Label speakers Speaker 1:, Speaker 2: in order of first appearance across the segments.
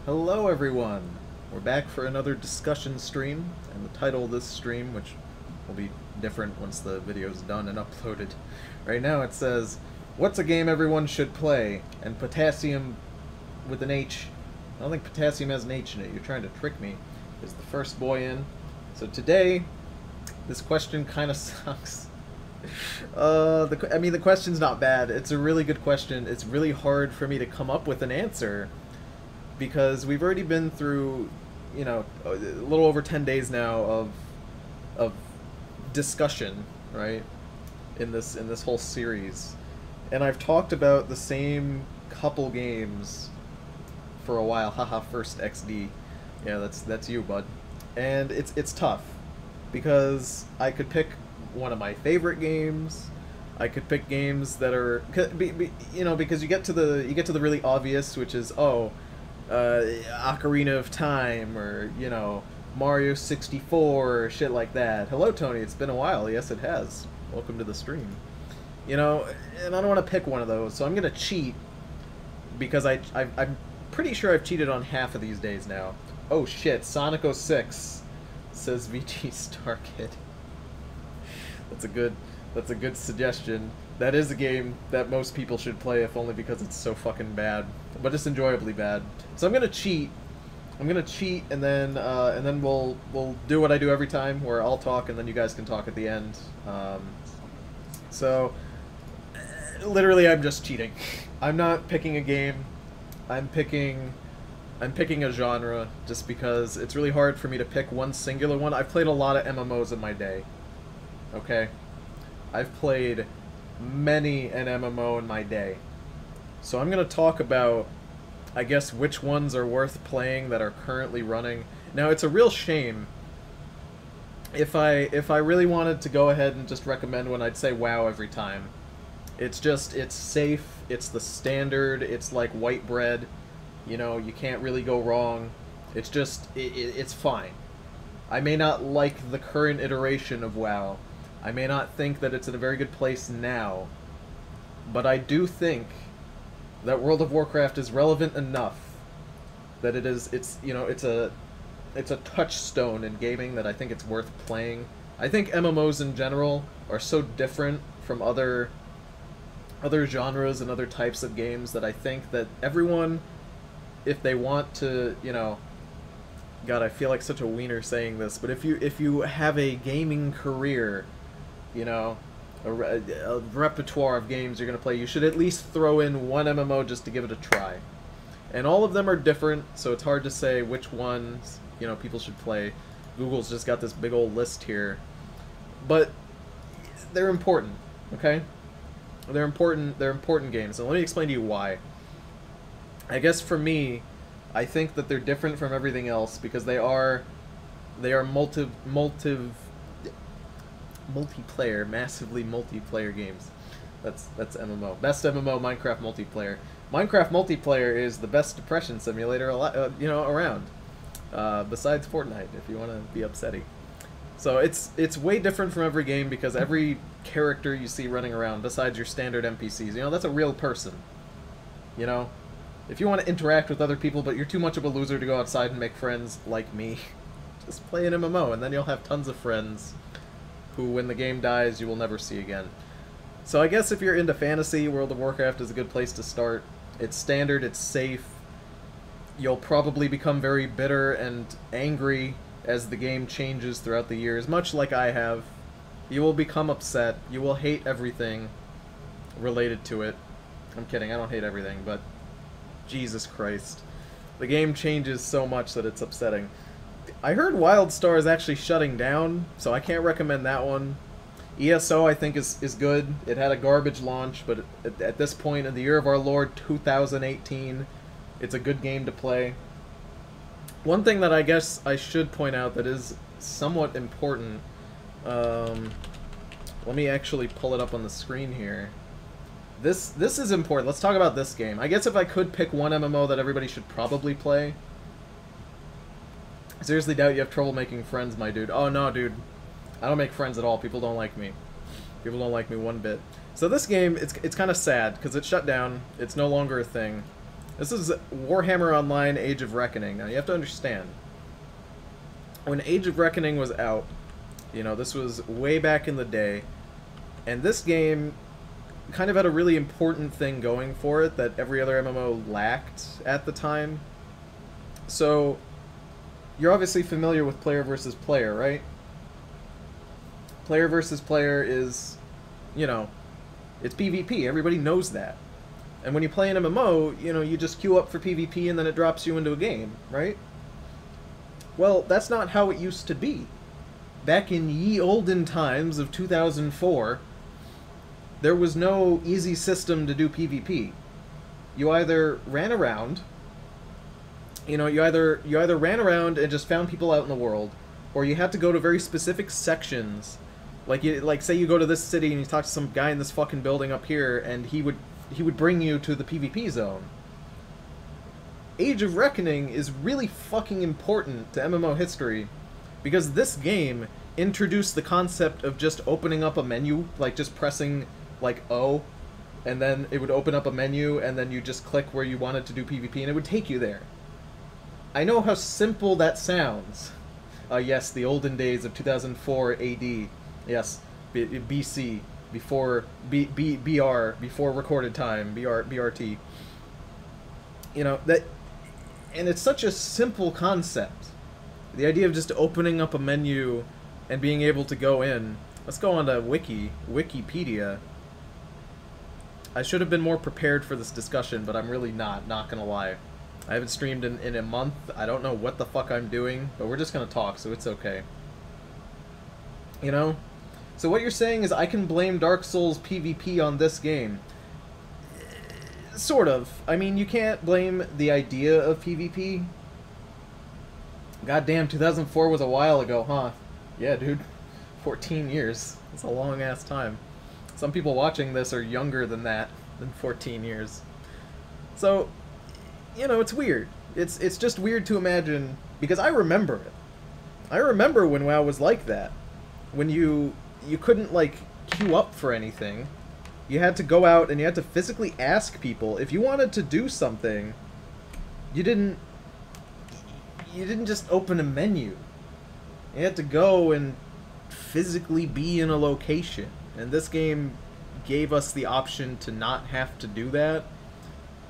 Speaker 1: Hello everyone! We're back for another discussion stream, and the title of this stream, which will be different once the video's done and uploaded. Right now it says, "What's a game everyone should play?" And potassium with an H. I don't think potassium has an H in it, you're trying to trick me, is the first boy in. So today, this question kind of sucks. I mean, the question's not bad. It's a really good question. It's really hard for me to come up with an answer, because we've already been through, you know, a little over 10 days now of discussion, right? In this whole series. And I've talked about the same couple games for a while. Haha, first XD. Yeah, that's you, bud. And it's tough, because I could pick one of my favorite games. I could pick games that are, you know, because you get to the really obvious, which is, oh, Ocarina of Time, or, you know, Mario 64, or shit like that. Hello, Tony, it's been a while. Yes, it has. Welcome to the stream. You know, and I don't want to pick one of those, so I'm going to cheat, because I'm pretty sure I've cheated on half of these days now. Oh shit, Sonic 06, says VG Star Kid. That's a good suggestion. That is a game that most people should play, if only because it's so fucking bad. But it's enjoyably bad. So I'm gonna cheat. And then we'll do what I do every time, where I'll talk and then you guys can talk at the end. So literally, I'm just cheating. I'm not picking a game. I'm picking a genre, just because it's really hard for me to pick one singular one. I've played a lot of MMOs in my day. Okay? I've played many an MMO in my day. So I'm going to talk about, I guess, which ones are worth playing that are currently running. Now, it's a real shame. If I really wanted to go ahead and just recommend one, I'd say WoW every time. It's safe, it's the standard, it's like white bread. You know, you can't really go wrong. It's just, it's fine. I may not like the current iteration of WoW. I may not think that it's in a very good place now, but I do think that World of Warcraft is relevant enough that it's a touchstone in gaming that I think it's worth playing. I think MMOs in general are so different from other genres and other types of games that I think that everyone, if they want to, you know, God, I feel like such a wiener saying this, but if you have a gaming career, you know, a repertoire of games you're going to play, you should at least throw in one MMO just to give it a try. And all of them are different, so it's hard to say which ones, you know, people should play. Google's just got this big old list here. But they're important, okay? They're important games, and let me explain to you why. I guess for me, I think that they're different from everything else because they are multiplayer, massively multiplayer games. That's MMO. Best MMO, Minecraft multiplayer. Minecraft multiplayer is the best depression simulator you know, around. Besides Fortnite, if you want to be upsetty. So it's way different from every game because every character you see running around, besides your standard NPCs, you know, that's a real person. You know? If you want to interact with other people, but you're too much of a loser to go outside and make friends like me, just play an MMO, and then you'll have tons of friends who, when the game dies, you will never see again. So I guess if you're into fantasy, World of Warcraft is a good place to start. It's standard, it's safe. You'll probably become very bitter and angry as the game changes throughout the years, much like I have. You will become upset. You will hate everything related to it. I'm kidding, I don't hate everything, but Jesus Christ. The game changes so much that it's upsetting. I heard WildStar is actually shutting down, so I can't recommend that one. ESO, I think, is good. It had a garbage launch, but at this point in the year of our Lord 2018, it's a good game to play. One thing that I guess I should point out that is somewhat important, let me actually pull it up on the screen here. This is important. Let's talk about this game. I guess if I could pick one MMO that everybody should probably play. Seriously doubt you have trouble making friends, my dude. Oh no, dude. I don't make friends at all. People don't like me. People don't like me one bit. So this game, it's kind of sad, because it's shut down. It's no longer a thing. This is Warhammer Online Age of Reckoning. Now, you have to understand, when Age of Reckoning was out, you know, this was way back in the day, and this game kind of had a really important thing going for it that every other MMO lacked at the time. So, you're obviously familiar with player versus player, right? Player versus player is, you know, it's PvP. Everybody knows that. And when you play an MMO, you know, you just queue up for PvP and then it drops you into a game, right? Well, that's not how it used to be. Back in ye olden times of 2004, there was no easy system to do PvP. You either ran around, you know, you either ran around and just found people out in the world, or you had to go to very specific sections. Like say you go to this city and you talk to some guy in this fucking building up here, and he would bring you to the PvP zone. Age of Reckoning is really fucking important to MMO history, because this game introduced the concept of just opening up a menu, like just pressing like O, and then it would open up a menu, and then you just click where you wanted to do PvP, and it would take you there. I know how simple that sounds. Yes, the olden days of 2004 AD. Yes, BC, before BR, before recorded time, BRT. You know, that, and it's such a simple concept. The idea of just opening up a menu and being able to go in. Let's go on to Wikipedia. I should have been more prepared for this discussion, but I'm really not gonna lie. I haven't streamed in a month. I don't know what the fuck I'm doing, but we're just gonna talk, so it's okay. You know? So what you're saying is I can blame Dark Souls PvP on this game. Sort of. I mean, you can't blame the idea of PvP. Goddamn, 2004 was a while ago, huh? Yeah, dude. 14 years. That's a long-ass time. Some people watching this are younger than that, than 14 years. So, you know, it's weird. It's just weird to imagine, because I remember it. I remember when WoW was like that. When you couldn't, like, queue up for anything. You had to go out and you had to physically ask people. If you wanted to do something, you didn't just open a menu. You had to go and physically be in a location. And this game gave us the option to not have to do that.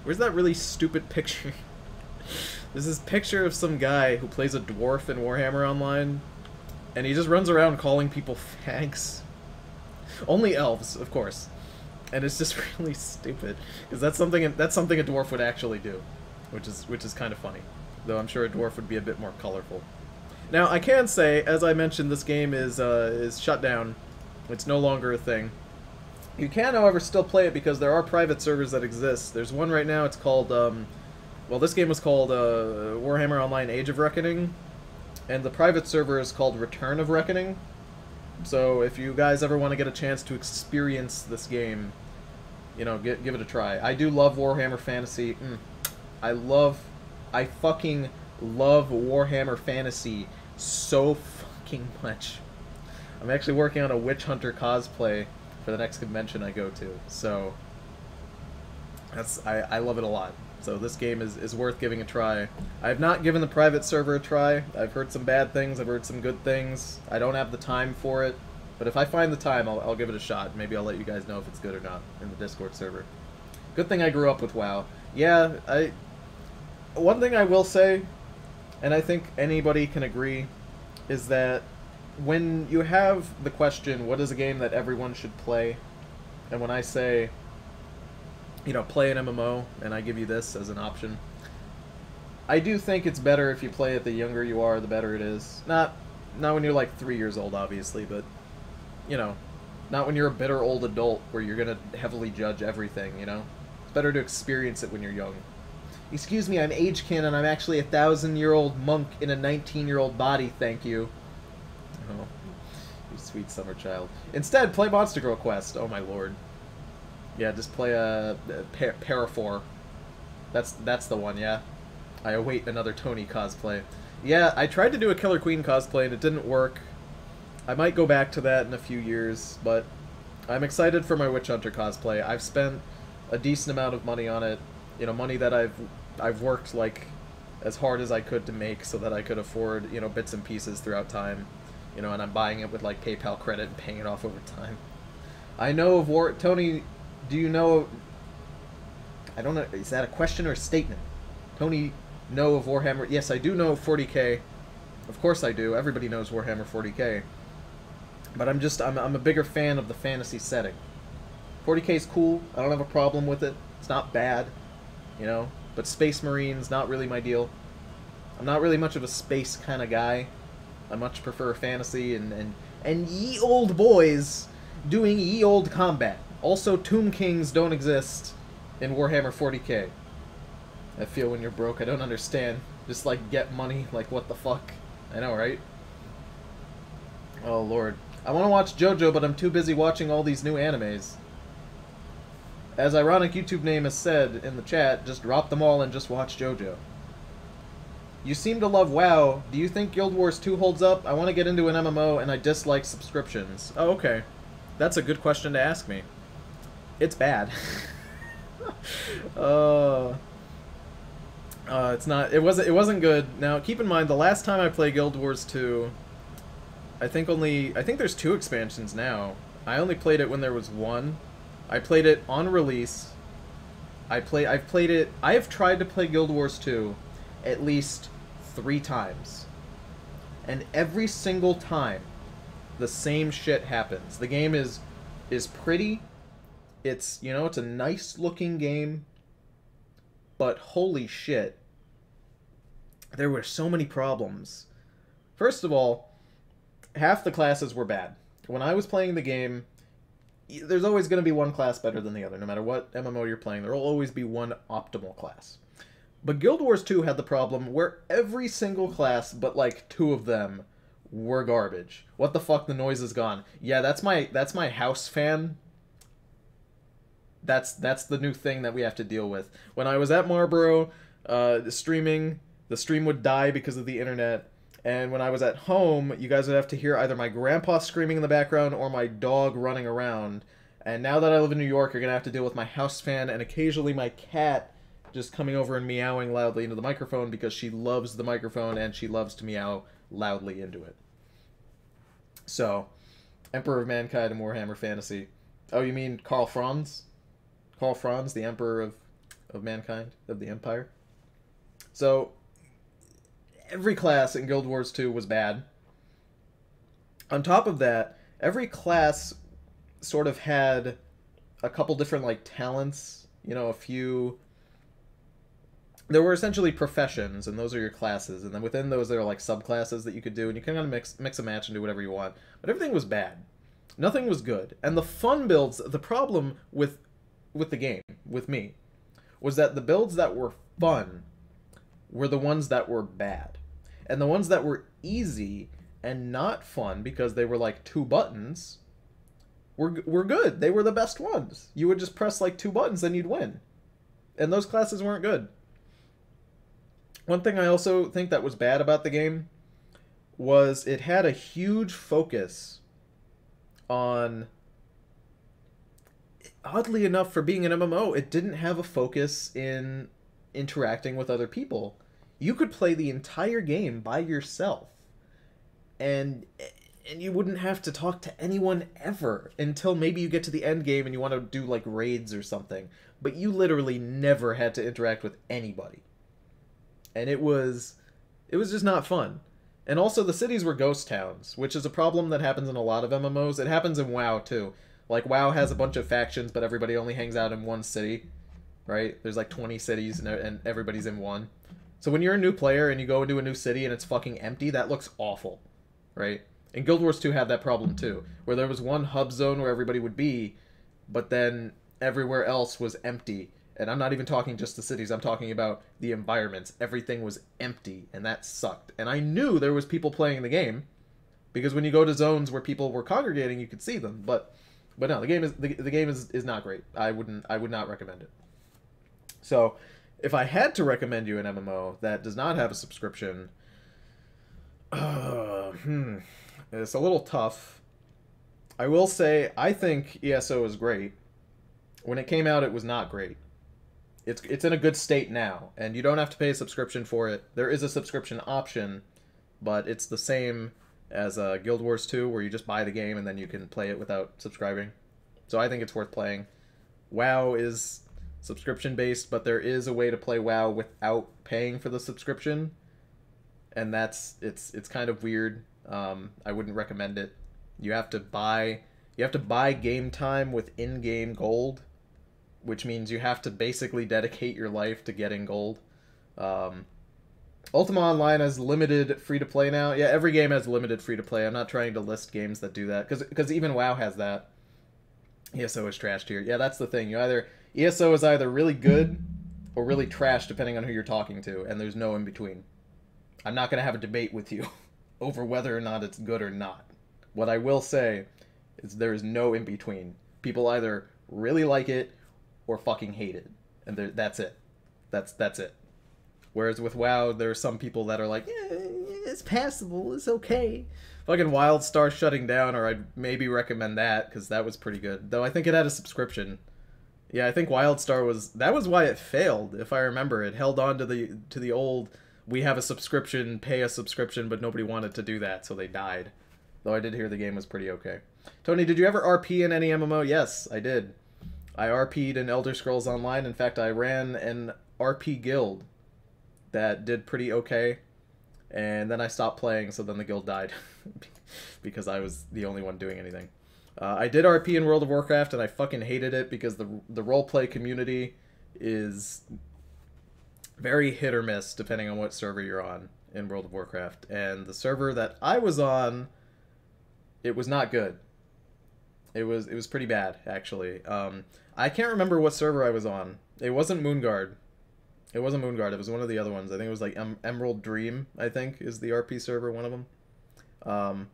Speaker 1: Where's that really stupid picture? There's this picture of some guy who plays a dwarf in Warhammer Online, and he just runs around calling people fags. Only elves, of course. And it's just really stupid, because that's something a dwarf would actually do, which is kind of funny. Though I'm sure a dwarf would be a bit more colorful. Now, I can say, as I mentioned, this game is shut down. It's no longer a thing. You can, however, still play it because there are private servers that exist. There's one right now, it's called, well, this game was called Warhammer Online Age of Reckoning, and the private server is called Return of Reckoning. So if you guys ever want to get a chance to experience this game, you know, give it a try. I do love Warhammer Fantasy. I fucking love Warhammer Fantasy so fucking much. I'm actually working on a Witch Hunter cosplay for the next convention I go to, so I love it a lot. So this game is worth giving a try. I have not given the private server a try. I've heard some bad things, I've heard some good things. I don't have the time for it, but if I find the time, I'll give it a shot. Maybe I'll let you guys know if it's good or not in the Discord server. Good thing I grew up with WoW. Yeah, one thing I will say, and I think anybody can agree, is that when you have the question, what is a game that everyone should play, and when I say, you know, play an MMO, and I give you this as an option, I do think it's better if you play it the younger you are, the better it is. Not when you're like 3 years old, obviously, but, you know, not when you're a bitter old adult where you're gonna heavily judge everything, you know? It's better to experience it when you're young. Excuse me, I'm age canon. I'm actually a 1,000-year-old monk in a 19-year-old body, thank you. Oh, you sweet summer child. Instead, play Monster Girl Quest. Oh my lord. Yeah, just play a Parafor. That's the one, yeah. I await another Tony cosplay. Yeah, I tried to do a Killer Queen cosplay and it didn't work. I might go back to that in a few years, but I'm excited for my Witch Hunter cosplay. I've spent a decent amount of money on it, you know, money that I've worked like as hard as I could to make so that I could afford, you know, bits and pieces throughout time, you know, and I'm buying it with like PayPal credit and paying it off over time. I know of Tony, do you know? I don't know. Is that a question or a statement? Tony, know of Warhammer? Yes, I do know of 40K. Of course I do. Everybody knows Warhammer 40K. But I'm a bigger fan of the fantasy setting. 40K is cool. I don't have a problem with it. It's not bad, you know. But Space Marines, not really my deal. I'm not really much of a space kind of guy. I much prefer fantasy and ye old boys doing ye old combat. Also, Tomb Kings don't exist in Warhammer 40K. I feel when you're broke, I don't understand. Just like get money, like what the fuck? I know, right? Oh lord. I want to watch JoJo, but I'm too busy watching all these new animes. As ironic YouTube name has said in the chat, just drop them all and just watch JoJo. You seem to love WoW. Do you think Guild Wars 2 holds up? I want to get into an MMO and I dislike subscriptions. Oh, okay. That's a good question to ask me. It's bad. It's not. It wasn't good. Now, keep in mind, the last time I played Guild Wars 2, I think there's 2 expansions now. I only played it when there was 1. I played it on release. I have tried to play Guild Wars 2 at least 3 times. And every single time, the same shit happens. The game is pretty. It's, you know, it's a nice looking game. But holy shit. There were so many problems. First of all, half the classes were bad. When I was playing the game, there's always going to be one class better than the other. No matter what MMO you're playing, there will always be one optimal class. But Guild Wars 2 had the problem where every single class, but like 2 of them, were garbage. What the fuck? The noise is gone. Yeah, that's my house fan. That's the new thing that we have to deal with. When I was at Marlboro, streaming, the stream would die because of the internet. And when I was at home, you guys would have to hear either my grandpa screaming in the background or my dog running around. And now that I live in New York, you're going to have to deal with my house fan and occasionally my cat just coming over and meowing loudly into the microphone because she loves the microphone and she loves to meow loudly into it. So, Emperor of Mankind and Warhammer Fantasy. Oh, you mean Karl Franz? Karl Franz, the Emperor of Mankind, of the Empire? So, every class in Guild Wars 2 was bad. On top of that, every class sort of had a couple different, like, talents. You know, a few... There were essentially professions, and those are your classes. And then within those, there are, like, subclasses that you could do, and you can kind of mix and match and do whatever you want. But everything was bad. Nothing was good. And the fun builds, the problem with the game, with me, was that the builds that were fun were the ones that were bad. And the ones that were easy and not fun because they were like 2 buttons were good. They were the best ones. You would just press like 2 buttons and you'd win. And those classes weren't good. One thing I also think that was bad about the game was it had a huge focus on... Oddly enough, for being an MMO, it didn't have a focus in interacting with other people. You could play the entire game by yourself, and you wouldn't have to talk to anyone ever until maybe you get to the end game and you want to do like raids or something. But you literally never had to interact with anybody, and it was just not fun. And also, the cities were ghost towns, which is a problem that happens in a lot of MMOs. It happens in WoW too. Like, WoW has a bunch of factions, but everybody only hangs out in one city, right? There's like 20 cities, and everybody's in one. So when you're a new player and you go into a new city and it's fucking empty, that looks awful, right? And Guild Wars 2 had that problem too, where there was one hub zone where everybody would be, but then everywhere else was empty. And I'm not even talking just the cities, I'm talking about the environments. Everything was empty, and that sucked. And I knew there was people playing the game, because when you go to zones where people were congregating, you could see them, but no, the game is not great. I would not recommend it. So, if I had to recommend you an MMO that does not have a subscription, It's a little tough. I will say, I think ESO is great. When it came out, it was not great. It's in a good state now, and you don't have to pay a subscription for it. There is a subscription option, but it's the same as Guild Wars 2, where you just buy the game and then you can play it without subscribing. So I think it's worth playing. WoW is subscription-based, but there is a way to play WoW without paying for the subscription, and it's kind of weird. I wouldn't recommend it. You have to buy game time with in-game gold, which means you have to basically dedicate your life to getting gold. Ultima Online has limited free-to-play now. Yeah, every game has limited free-to-play. I'm not trying to list games that do that, because even WoW has that. ESO is trashed here. Yeah, that's the thing. ESO is either really good or really trash, depending on who you're talking to, and there's no in-between. I'm not going to have a debate with you over whether or not it's good or not. What I will say is there is no in-between. People either really like it or fucking hate it, and that's it. That's it. Whereas with WoW, there are some people that are like, yeah, it's passable, it's okay. Fucking WildStar shutting down, or I'd maybe recommend that, because that was pretty good. Though I think it had a subscription. Yeah, I think WildStar that was why it failed, if I remember. It held on to the old, we have a subscription, pay a subscription, but nobody wanted to do that, so they died. Though I did hear the game was pretty okay. Tony, did you ever RP in any MMO? Yes, I did. I RP'd in Elder Scrolls Online. In fact, I ran an RP guild that did pretty okay. And then I stopped playing, so then the guild died. Because I was the only one doing anything. I did RP in World of Warcraft, and I fucking hated it because the roleplay community is very hit or miss depending on what server you're on in World of Warcraft. And the server that I was on, it was not good. It was pretty bad, actually. I can't remember what server I was on. It wasn't Moonguard. It wasn't Moonguard. It was one of the other ones. I think it was like Emerald Dream, I think, is the RP server, one of them.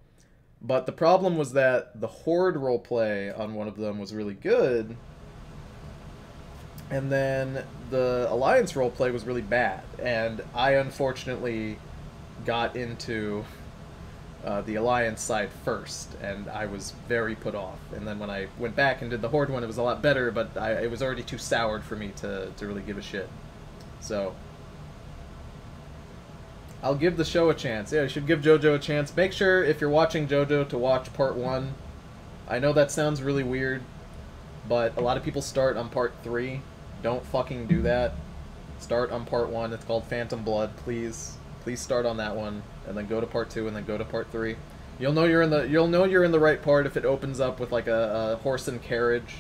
Speaker 1: But the problem was that the Horde roleplay on one of them was really good, and then the Alliance roleplay was really bad. And I unfortunately got into the Alliance side first, and I was very put off. And then when I went back and did the Horde one, it was a lot better, but it was already too soured for me to really give a shit. So I'll give the show a chance. Yeah, you should give JoJo a chance. Make sure, if you're watching JoJo, to watch part 1. I know that sounds really weird, but a lot of people start on part 3. Don't fucking do that. Start on part 1. It's called Phantom Blood. Please start on that one, and then go to part 2, and then go to part 3. You'll know you're in the right part if it opens up with like a horse and carriage.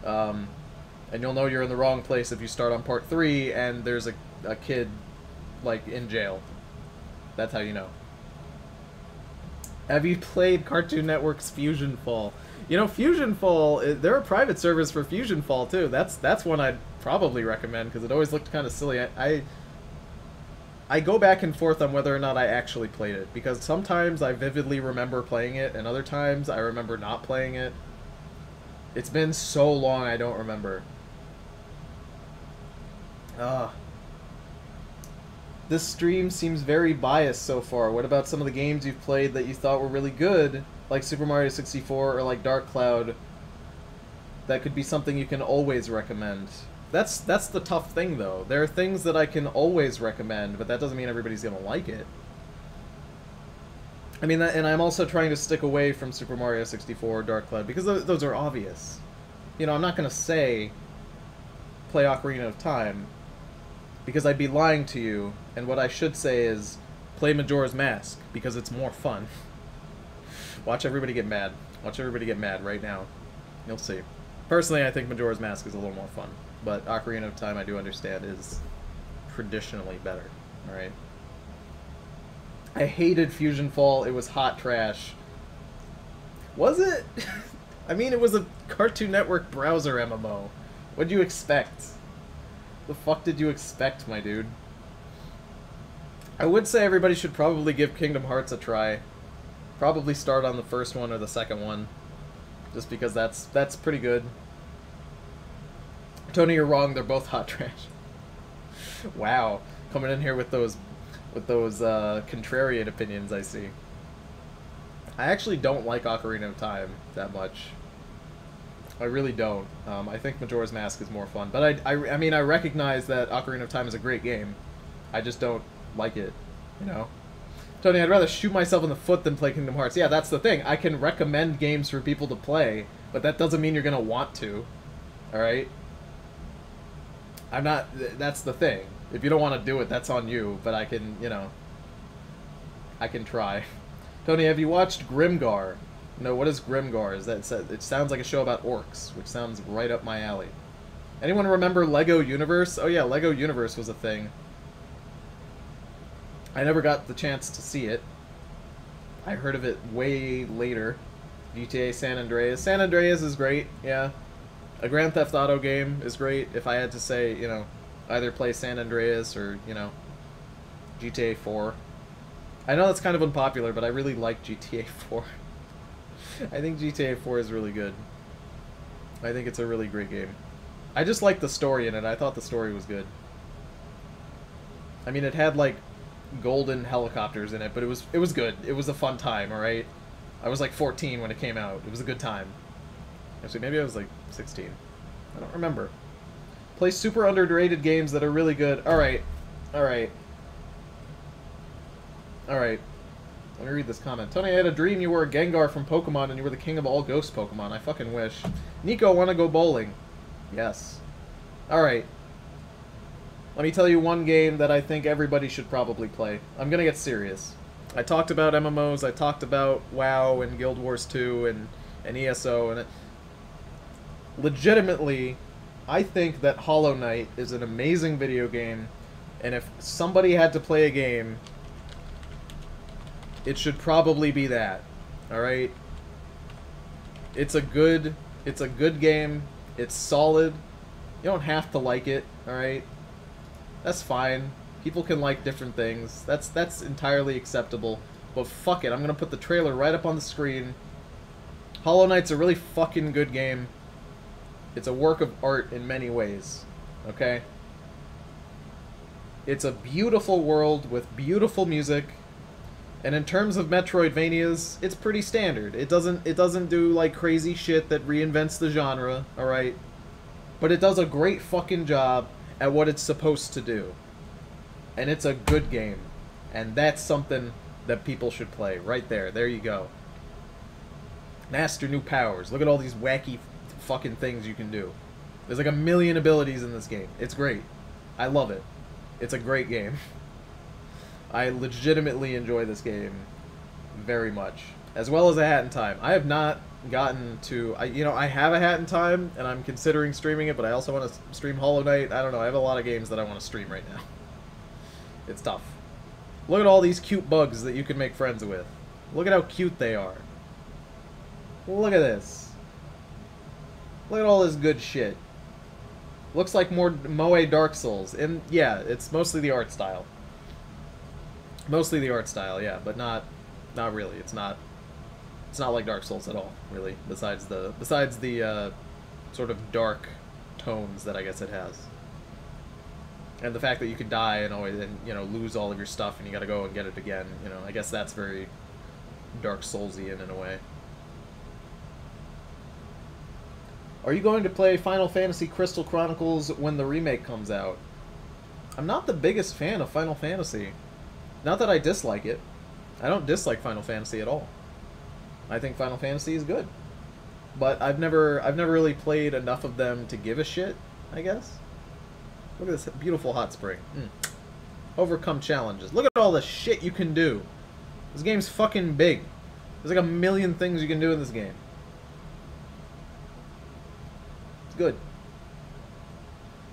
Speaker 1: And you'll know you're in the wrong place if you start on part 3 and there's a kid, like, in jail. That's how you know. Have you played Cartoon Network's Fusion Fall? You know, Fusion Fall, there are private servers for Fusion Fall, too. That's one I'd probably recommend, because it always looked kind of silly. I go back and forth on whether or not I actually played it, because sometimes I vividly remember playing it, and other times I remember not playing it. It's been so long I don't remember. This stream seems very biased so far. What about some of the games you've played that you thought were really good, like Super Mario 64 or like Dark Cloud? That could be something you can always recommend. That's the tough thing, though. There are things that I can always recommend, but that doesn't mean everybody's gonna like it. I mean, and I'm also trying to stick away from Super Mario 64 or Dark Cloud, because those are obvious. You know, I'm not gonna say play Ocarina of Time, because I'd be lying to you, and what I should say is play Majora's Mask, because it's more fun. Watch everybody get mad. Watch everybody get mad right now. You'll see. Personally, I think Majora's Mask is a little more fun, but Ocarina of Time, I do understand, is traditionally better. Alright? I hated Fusion Fall. It was hot trash. Was it? I mean, it was a Cartoon Network browser MMO. What'd you expect? The fuck did you expect, my dude? I would say everybody should probably give Kingdom Hearts a try. Probably start on the first one or the second one, just because that's pretty good. Tony, you're wrong. They're both hot trash. Wow, coming in here with those contrarian opinions, I see. I actually don't like Ocarina of Time that much. I really don't. I think Majora's Mask is more fun. But I mean, I recognize that Ocarina of Time is a great game. I just don't like it, you know? Tony, I'd rather shoot myself in the foot than play Kingdom Hearts. Yeah, that's the thing. I can recommend games for people to play, but that doesn't mean you're going to want to. Alright? I'm not... That's the thing. If you don't want to do it, that's on you. But I can, you know... I can try. Tony, have you watched Grimgar? No, what is Grimgar? Is that... It sounds like a show about orcs, which sounds right up my alley. Anyone remember Lego Universe? Oh yeah, Lego Universe was a thing. I never got the chance to see it. I heard of it way later. GTA San Andreas. San Andreas is great, yeah. A Grand Theft Auto game is great. If I had to say, you know, either play San Andreas or, you know, GTA 4. I know that's kind of unpopular, but I really like GTA 4. I think GTA 4 is really good. I think it's a really great game. I just like the story in it. I thought the story was good. I mean, it had, like, golden helicopters in it, but it was good. It was a fun time, alright? I was like 14 when it came out. It was a good time. Actually, maybe I was like 16. I don't remember. Play super underrated games that are really good. Alright. Alright. Alright. Let me read this comment. Tony, I had a dream you were a Gengar from Pokemon and you were the king of all ghost Pokemon. I fucking wish. Nico, wanna go bowling? Yes. Alright. Let me tell you one game that I think everybody should probably play. I'm gonna get serious. I talked about MMOs, I talked about WoW and Guild Wars 2 and ESO, and legitimately, I think that Hollow Knight is an amazing video game, and if somebody had to play a game, it should probably be that. Alright? It's a good game, it's solid, you don't have to like it, alright? That's fine. People can like different things. That's entirely acceptable. But fuck it, I'm gonna put the trailer right up on the screen. Hollow Knight's a really fucking good game. It's a work of art in many ways. Okay? It's a beautiful world with beautiful music. And in terms of Metroidvanias, it's pretty standard. It doesn't do like crazy shit that reinvents the genre, alright? But it does a great fucking job at what it's supposed to do. And it's a good game. And that's something that people should play. Right there. There you go. Master new powers. Look at all these wacky fucking things you can do. There's like a million abilities in this game. It's great. I love it. It's a great game. I legitimately enjoy this game very much. As well as A Hat in Time. I have not gotten to... I have A Hat in Time, and I'm considering streaming it, but I also want to stream Hollow Knight. I don't know, I have a lot of games that I want to stream right now. It's tough. Look at all these cute bugs that you can make friends with. Look at how cute they are. Look at this. Look at all this good shit. Looks like more Moe Dark Souls. And yeah, it's mostly the art style. Mostly the art style, yeah, but not really. It's not like Dark Souls at all, really. Besides the sort of dark tones that I guess it has, and the fact that you can die and always lose all of your stuff and you got to go and get it again. I guess that's very Dark Soulsian in a way. Are you going to play Final Fantasy Crystal Chronicles when the remake comes out? I'm not the biggest fan of Final Fantasy. Not that I dislike it. I don't dislike Final Fantasy at all. I think Final Fantasy is good. But I've never really played enough of them to give a shit, I guess. Look at this beautiful hot spring. Overcome challenges. Look at all the shit you can do. This game's fucking big. There's like a million things you can do in this game. It's good.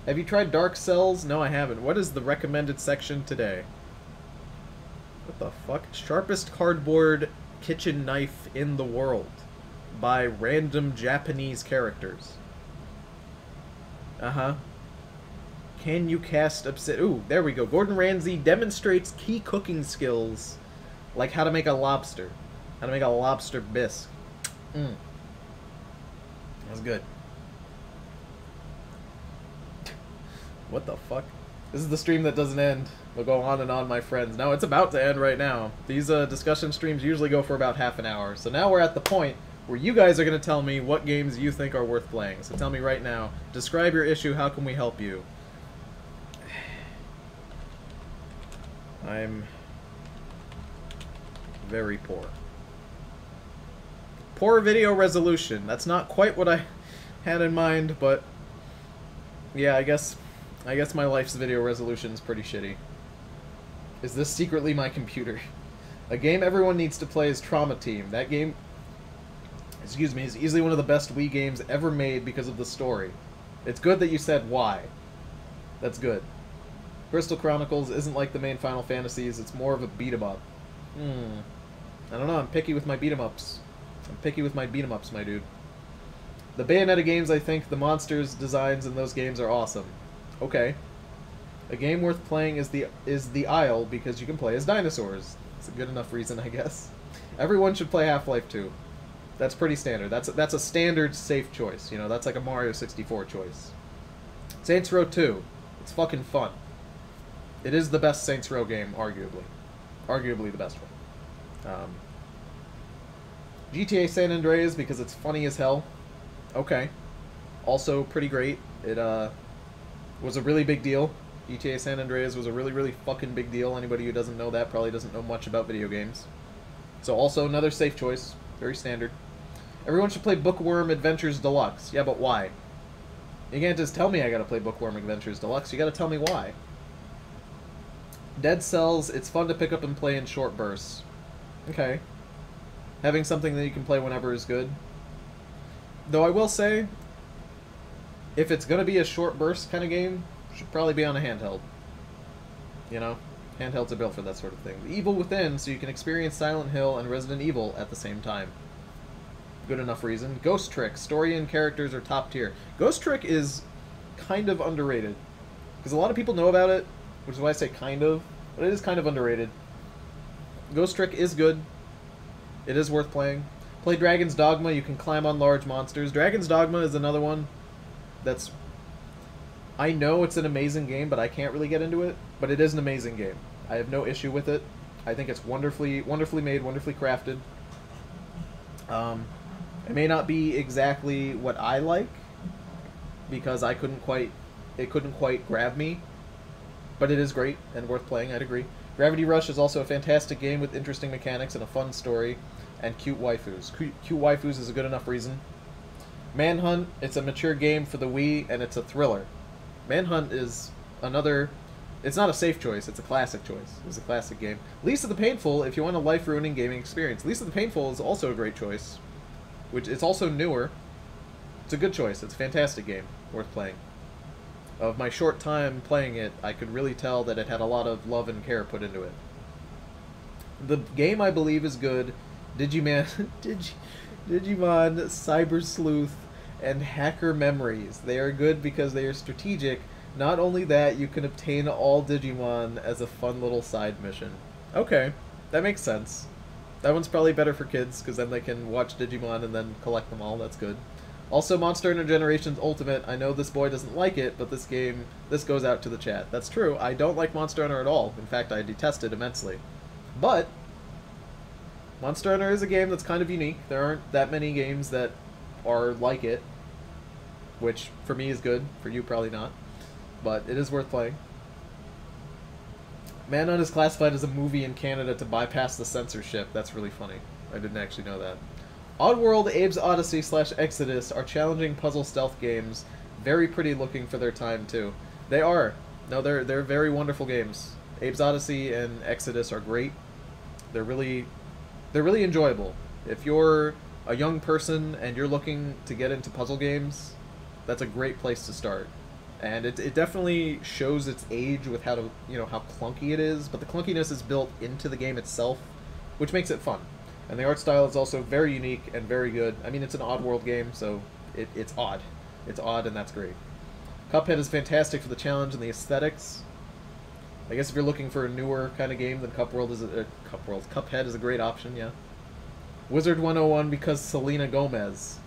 Speaker 1: Have you tried Dark Cells? No, I haven't. What is the recommended section today? What the fuck? Sharpest cardboard kitchen knife in the world by random Japanese characters. Uh-huh. Can you cast Ooh, there we go. Gordon Ramsay demonstrates key cooking skills, like how to make a lobster. How to make a lobster bisque. That's good. What the fuck? This is the stream that doesn't end. We'll go on and on, my friends. Now, it's about to end right now. These discussion streams usually go for about half an hour. So now we're at the point where you guys are going to tell me what games you think are worth playing. So tell me right now. Describe your issue. How can we help you? I'm very poor. Poor video resolution. That's not quite what I had in mind, but yeah, I guess my life's video resolution is pretty shitty. Is this secretly my computer? A game everyone needs to play is Trauma Team. That game, excuse me, is easily one of the best Wii games ever made because of the story. It's good that you said why. That's good. Crystal Chronicles isn't like the main Final Fantasies, it's more of a beat-em-up. I don't know, I'm picky with my beat-em-ups. I'm picky with my beat-em-ups, my dude. The Bayonetta games, I think the monsters designs in those games are awesome. Okay. A game worth playing is the Isle because you can play as dinosaurs. It's a good enough reason, I guess. Everyone should play Half-Life 2. That's pretty standard. That's a standard safe choice. You know, that's like a Mario 64 choice. Saints Row 2. It's fucking fun. It is the best Saints Row game, arguably. Arguably the best one. GTA San Andreas because it's funny as hell. Okay. Also pretty great. It was a really big deal. GTA San Andreas was a really, really fucking big deal. Anybody who doesn't know that probably doesn't know much about video games. So also another safe choice. Very standard. Everyone should play Bookworm Adventures Deluxe. Yeah, but why? You can't just tell me I gotta play Bookworm Adventures Deluxe. You gotta tell me why. Dead Cells, it's fun to pick up and play in short bursts. Okay. Having something that you can play whenever is good. Though I will say, if it's gonna be a short burst kind of game, it should probably be on a handheld. You know? Handhelds are built for that sort of thing. The Evil Within, so you can experience Silent Hill and Resident Evil at the same time. Good enough reason. Ghost Trick, story and characters are top tier. Ghost Trick is kind of underrated. Because a lot of people know about it, which is why I say kind of, but it is kind of underrated. Ghost Trick is good. It is worth playing. Play Dragon's Dogma, you can climb on large monsters. Dragon's Dogma is another one that's... I know it's an amazing game, but I can't really get into it. But it is an amazing game. I have no issue with it. I think it's wonderfully made, wonderfully crafted. It may not be exactly what I like, because it couldn't quite grab me. But it is great and worth playing, I'd agree. Gravity Rush is also a fantastic game with interesting mechanics and a fun story, and cute waifus. Cute waifus is a good enough reason. Manhunt, it's a mature game for the Wii, and it's a thriller. Manhunt is another... It's not a safe choice, it's a classic choice. It's a classic game. Least of the Painful, if you want a life-ruining gaming experience. Least of the Painful is also a great choice. Which it's also newer. It's a good choice. It's a fantastic game. Worth playing. Of my short time playing it, I could really tell that it had a lot of love and care put into it. The game, I believe, is good. Digimon, Cyber Sleuth, and Hacker Memories. They are good because they are strategic. Not only that, you can obtain all Digimon as a fun little side mission. Okay, that makes sense. That one's probably better for kids, because then they can watch Digimon and then collect them all. That's good. Also, Monster Hunter Generations Ultimate. I know this boy doesn't like it, but this goes out to the chat. That's true. I don't like Monster Hunter at all. In fact, I detest it immensely. But Monster Hunter is a game that's kind of unique. There aren't that many games that are like it, which for me is good. For you, probably not. But it is worth playing. Manhunt is classified as a movie in Canada to bypass the censorship. That's really funny. I didn't actually know that. Oddworld, Abe's Odyssey / Exodus are challenging puzzle stealth games. Very pretty looking for their time, too. They are. No, they're very wonderful games. Abe's Odyssey and Exodus are great. They're really enjoyable. If you're a young person and you're looking to get into puzzle games, that's a great place to start. And it definitely shows its age with how clunky it is, but the clunkiness is built into the game itself, which makes it fun. And the art style is also very unique and very good. I mean, it's an Oddworld game, so it's odd. It's odd, and that's great. Cuphead is fantastic for the challenge and the aesthetics. I guess if you're looking for a newer kind of game, then Cuphead is a great option, yeah. Wizard 101 because Selena Gomez.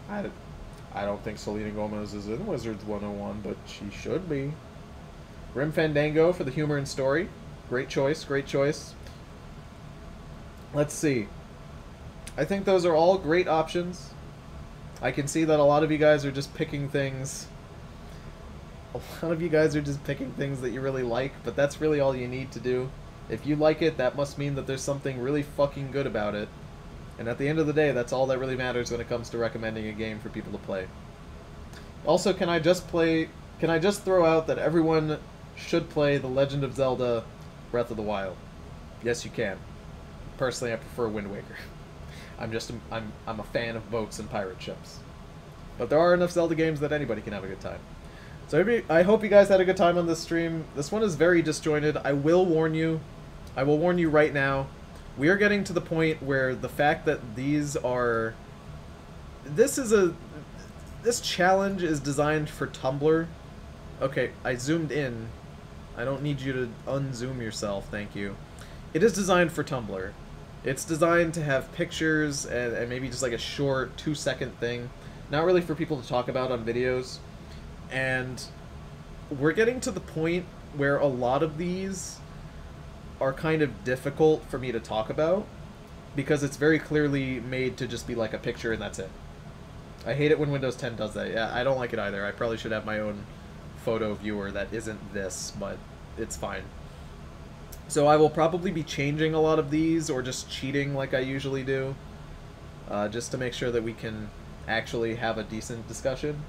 Speaker 1: I don't think Selena Gomez is in Wizards 101, but she should be. Grim Fandango for the humor and story. Great choice, great choice. Let's see. I think those are all great options. I can see that a lot of you guys are just picking things... A lot of you guys are just picking things that you really like, but that's really all you need to do. If you like it, that must mean that there's something really fucking good about it. And at the end of the day, that's all that really matters when it comes to recommending a game for people to play. Also, can I just throw out that everyone should play The Legend of Zelda Breath of the Wild? Yes, you can. Personally, I prefer Wind Waker. I'm a fan of boats and pirate ships. But there are enough Zelda games that anybody can have a good time. So I hope you guys had a good time on this stream. This one is very disjointed. I will warn you right now. We are getting to the point where the fact that these are... This challenge is designed for Tumblr. Okay, I zoomed in. I don't need you to unzoom yourself, thank you. It is designed for Tumblr. It's designed to have pictures and maybe just like a short 2-second thing. Not really for people to talk about on videos. And we're getting to the point where a lot of these are kind of difficult for me to talk about because it's very clearly made to just be like a picture and that's it. I hate it when Windows 10 does that. Yeah, I don't like it either. I probably should have my own photo viewer that isn't this, but it's fine. So I will probably be changing a lot of these or just cheating like I usually do, just to make sure that we can actually have a decent discussion.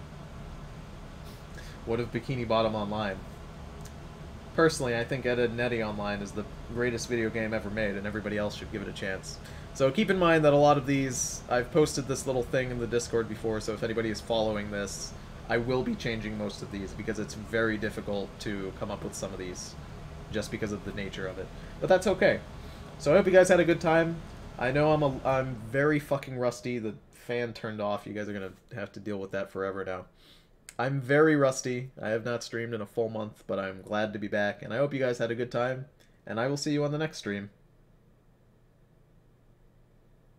Speaker 1: What if Bikini Bottom Online? Personally, I think Ed, Edd n Eddy Online is the greatest video game ever made, and everybody else should give it a chance. So keep in mind that a lot of these, I've posted this little thing in the Discord before, so if anybody is following this, I will be changing most of these, because it's very difficult to come up with some of these, just because of the nature of it. But that's okay. So I hope you guys had a good time. I know I'm very fucking rusty. The fan turned off. You guys are going to have to deal with that forever now. I'm very rusty. I have not streamed in a full month, but I'm glad to be back, and I hope you guys had a good time, and I will see you on the next stream.